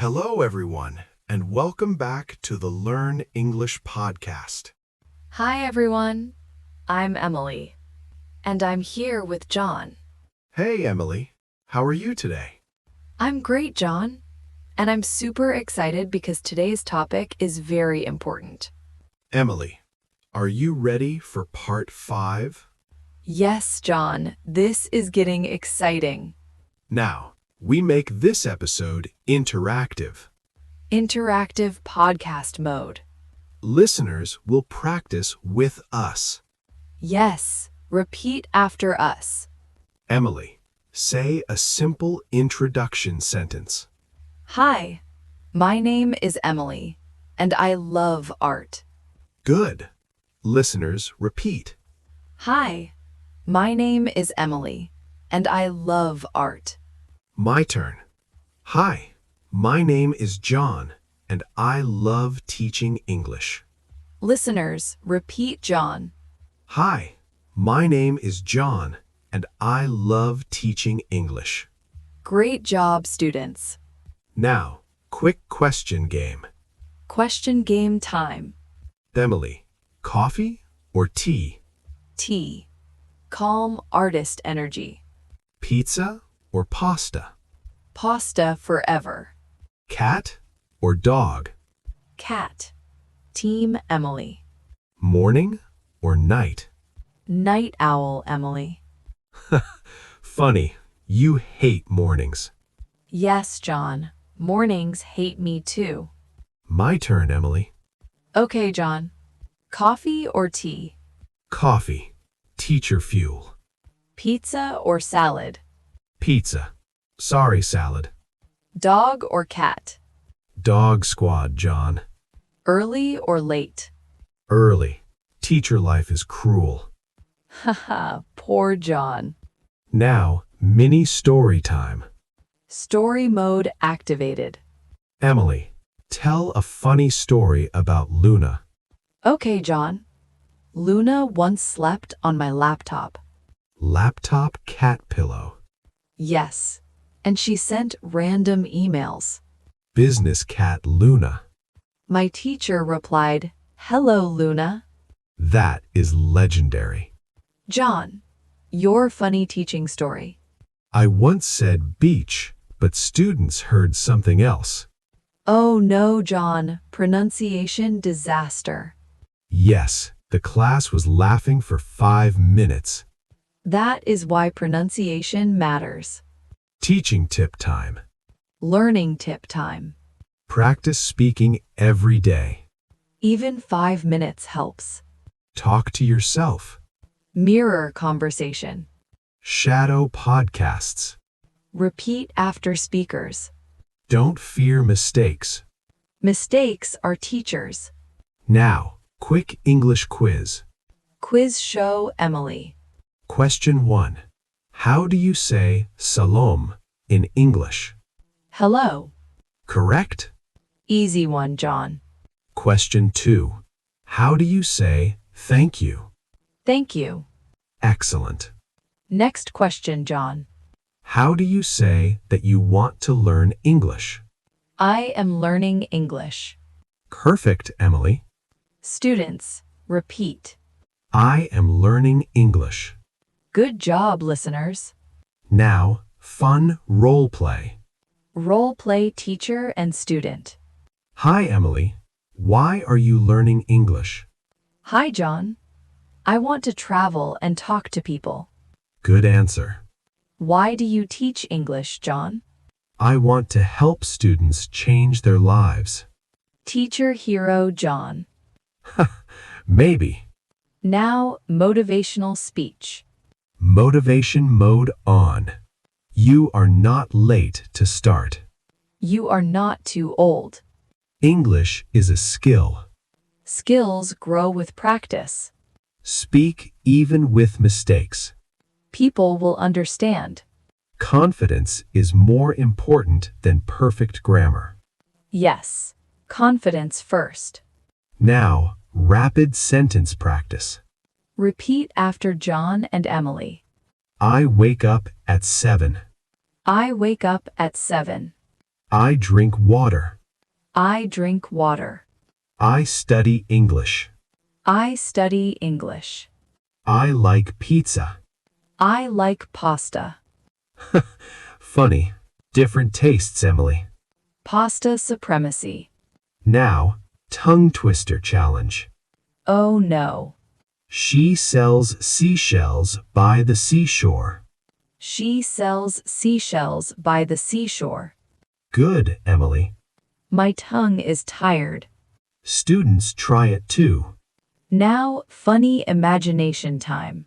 Hello, everyone, and welcome back to the Learn English podcast. Hi, everyone. I'm Emily, and I'm here with John. Hey, Emily. How are you today? I'm great, John, and I'm super excited because today's topic is very important. Emily, are you ready for part 5? Yes, John, this is getting exciting. Now, we make this episode interactive. Interactive podcast mode. Listeners will practice with us. Yes, repeat after us. Emily, say a simple introduction sentence. Hi, my name is Emily, and I love art. Good. Listeners, repeat. Hi, my name is Emily, and I love art. My turn. Hi, my name is John, and I love teaching English. Listeners, repeat John. Hi, my name is John, and I love teaching English. Great job, students. Now, quick question game. Question game time. Emily, coffee or tea? Tea. Calm artist energy. Pizza or pasta? Pasta forever. Cat or dog? Cat. Team Emily. Morning or night? Night owl Emily. Funny, you hate mornings. Yes, John. Mornings hate me too. My turn, Emily. Okay, John. Coffee or tea? Coffee. Teacher fuel. Pizza or salad? Pizza. Sorry, salad. Dog or cat? Dog squad, John. Early or late? Early. Teacher life is cruel. Haha, poor John. Now, mini story time. Story mode activated. Emily, tell a funny story about Luna. Okay, John. Luna once slept on my laptop. Laptop cat pillow. Yes, and she sent random emails. Business cat Luna. My teacher replied, "Hello, Luna." That is legendary. John, your funny teaching story. I once said beach, but students heard something else. Oh no, John, pronunciation disaster. Yes, the class was laughing for 5 minutes. That is why pronunciation matters. Teaching tip time. Learning tip time. Practice speaking every day. Even 5 minutes helps. Talk to yourself. Mirror conversation. Shadow podcasts. Repeat after speakers. Don't fear mistakes. Mistakes are teachers. Now, quick English quiz. Quiz show Emily. Question 1. How do you say salom in English? Hello. Correct? Easy one, John. Question 2. How do you say thank you? Thank you. Excellent. Next question, John. How do you say that you want to learn English? I am learning English. Perfect, Emily. Students, repeat. I am learning English. Good job, listeners. Now, fun role play. Role play teacher and student. Hi, Emily. Why are you learning English? Hi, John. I want to travel and talk to people. Good answer. Why do you teach English, John? I want to help students change their lives. Teacher hero, John. Maybe. Now, motivational speech. Motivation mode on. You are not late to start. You are not too old. English is a skill. Skills grow with practice. Speak even with mistakes. People will understand. Confidence is more important than perfect grammar. Yes, confidence first. Now, rapid sentence practice. Repeat after John and Emily. I wake up at 7. I wake up at 7. I drink water. I drink water. I study English. I study English. I like pizza. I like pasta. Funny. Different tastes, Emily. Pasta supremacy. Now, tongue twister challenge. Oh no. She sells seashells by the seashore. She sells seashells by the seashore. Good, Emily. My tongue is tired. Students try it too. Now, funny imagination time.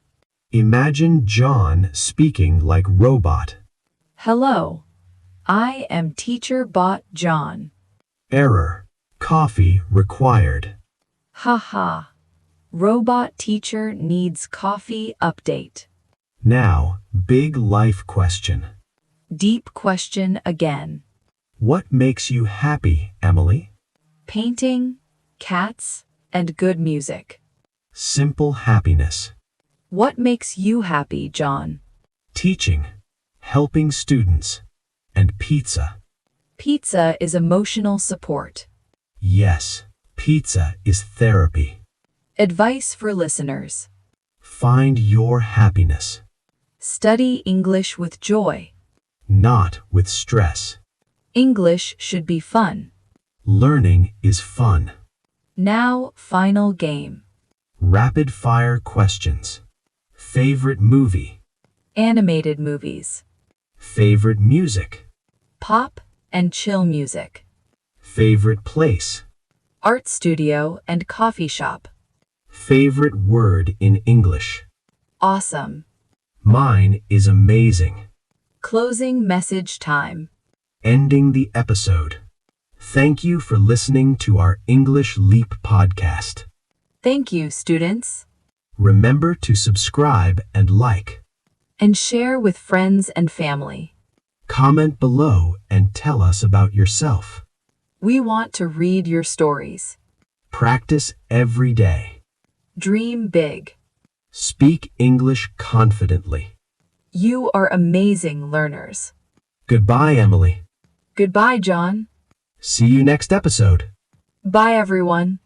Imagine John speaking like robot. Hello. I am Teacher Bot John. Error. Coffee required. Haha. Robot teacher needs coffee update. Now, big life question. Deep question again. What makes you happy, Emily? Painting, cats, and good music. Simple happiness. What makes you happy, John? Teaching. Helping students. And pizza. Pizza is emotional support. Yes, pizza is therapy. Advice for listeners. Find your happiness, Study English with joy. not with stress. English should be fun. Learning is fun. Now, final game. Rapid fire questions. Favorite movie. Animated movies. Favorite music. Pop and chill music. Favorite place. Art studio and coffee shop. Favorite word in English. Awesome. Mine is amazing. Closing message time. Ending the episode. Thank you for listening to our English Leap podcast. Thank you, students. Remember to subscribe and like. And share with friends and family. Comment below and tell us about yourself. We want to read your stories. Practice every day. Dream big. Speak English confidently. You are amazing learners. Goodbye, Emily. Goodbye, John. See you next episode. Bye, everyone.